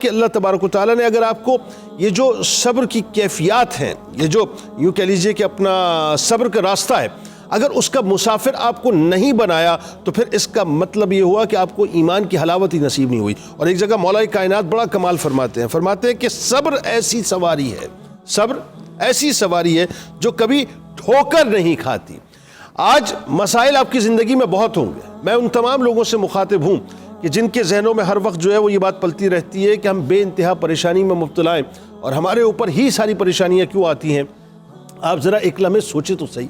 کہ اللہ تبارک و تعالیٰ نے اگر آپ کو یہ جو صبر کی کیفیات ہیں، یہ جو یوں کہہ لیجئے کہ اپنا صبر کا راستہ ہے، اگر اس کا مسافر آپ کو نہیں بنایا تو پھر اس کا مطلب یہ ہوا کہ آپ کو ایمان کی حلاوت ہی نصیب نہیں ہوئی۔ اور ایک جگہ مولا کائنات بڑا کمال فرماتے ہیں کہ صبر ایسی سواری ہے، صبر ایسی سواری ہے جو کبھی ٹھوکر نہیں کھاتی۔ آج مسائل آپ کی زندگی میں بہت ہوں گے، میں ان تمام لوگوں سے مخاطب ہوں کہ جن کے ذہنوں میں ہر وقت جو ہے وہ یہ بات پلتی رہتی ہے کہ ہم بے انتہا پریشانی میں مبتلا ہیں اور ہمارے اوپر ہی ساری پریشانیاں کیوں آتی ہیں۔ آپ ذرا ایک لمحے سوچیں تو صحیح،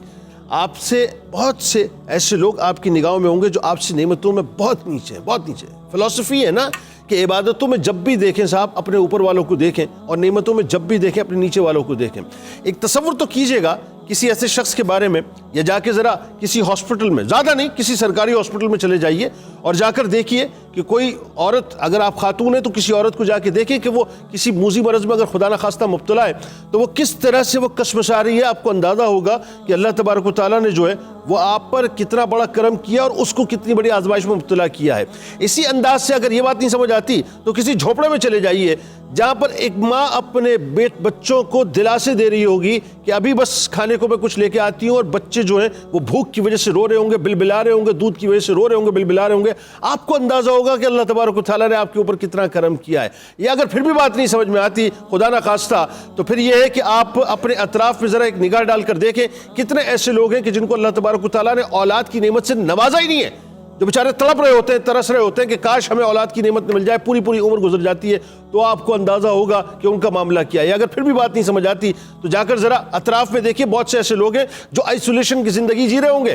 آپ سے بہت سے ایسے لوگ آپ کی نگاہوں میں ہوں گے جو آپ سے نعمتوں میں بہت نیچے ہیں، بہت نیچے ہیں۔ فلسفی ہے نا کہ عبادتوں میں جب بھی دیکھیں صاحب اپنے اوپر والوں کو دیکھیں اور نعمتوں میں جب بھی دیکھیں اپنے نیچے والوں کو دیکھیں۔ ایک تصور تو کیجئے گا کسی ایسے شخص کے بارے میں، یا جا کے ذرا کسی ہاسپٹل میں، زیادہ نہیں کسی سرکاری ہاسپٹل میں چلے جائیے اور جا کر دیکھیے کہ کوئی عورت، اگر آپ خاتون ہیں تو کسی عورت کو جا کے دیکھیں کہ وہ کسی موذی مرض میں اگر خدا نخواستہ مبتلا ہے تو وہ کس طرح سے وہ کشمکشا رہی ہے۔ آپ کو اندازہ ہوگا کہ اللہ تبارک و تعالیٰ نے جو ہے وہ آپ پر کتنا بڑا کرم کیا اور اس کو کتنی بڑی آزمائش میں مبتلا کیا ہے۔ اسی انداز سے اگر یہ بات نہیں سمجھ آتی تو کسی جھوپڑے میں چلے جائیے جہاں پر ایک ماں اپنے بچوں کو دلاسے دے رہی ہوگی کہ ابھی بس کھانے کو میں کچھ لے کے آتی ہوں، اور بچے جو ہیں وہ بھوک کی وجہ سے رو رہے ہوں گے، بلبلا رہے ہوں گے، دودھ کی وجہ سے رو رہے ہوں گے، بلبلا رہے ہوں گے۔ آپ کو اندازہ ہوگا کہ اللہ تبارک و تعالیٰ نے آپ کے اوپر کتنا کرم کیا ہے۔ یا اگر پھر بھی بات نہیں سمجھ میں آتی خدا نہ خواستہ، تو پھر یہ ہے کہ آپ اپنے اطراف میں ذرا ایک نگاہ ڈال کر دیکھیں کتنے ایسے لوگ ہیں کہ جن کو اللہ تبارک و تعالیٰ نے اولاد کی نعمت سے نوازا ہی نہیں ہے، جو بیچارے تڑپ رہے ہوتے ہیں، ترس رہے ہوتے ہیں کہ کاش ہمیں اولاد کی نعمت مل جائے، پوری پوری عمر گزر جاتی ہے، تو آپ کو اندازہ ہوگا کہ ان کا معاملہ کیا ہے۔ اگر پھر بھی بات نہیں سمجھ آتی تو جا کر ذرا اطراف میں دیکھیے، بہت سے ایسے لوگ ہیں جو آئسولیشن کی زندگی جی رہے ہوں گے،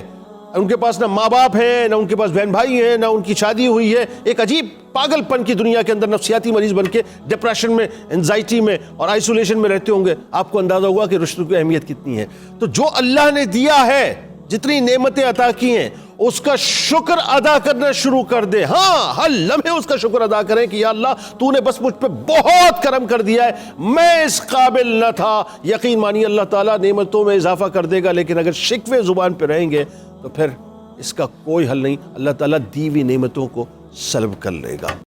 ان کے پاس نہ ماں باپ ہیں، نہ ان کے پاس بہن بھائی ہیں، نہ ان کی شادی ہوئی ہے، ایک عجیب پاگل پن کی دنیا کے اندر نفسیاتی مریض بن کے ڈپریشن میں، انزائٹی میں اور آئسولیشن میں رہتے ہوں گے۔ آپ کو اندازہ ہوگا کہ رشتوں کی اہمیت کتنی ہے۔ تو جو اللہ نے دیا ہے، جتنی نعمتیں عطا کی ہیں، اس کا شکر ادا کرنا شروع کر دے۔ ہاں، ہر لمحے اس کا شکر ادا کریں کہ یا اللہ تو نے بس مجھ پہ بہت کرم کر دیا ہے، میں اس قابل نہ تھا۔ یقین مانی اللہ تعالیٰ نعمتوں میں اضافہ کر دے گا، لیکن اگر شکوے زبان پہ رہیں گے تو پھر اس کا کوئی حل نہیں، اللہ تعالیٰ دی ہوئی نعمتوں کو سلب کر لے گا۔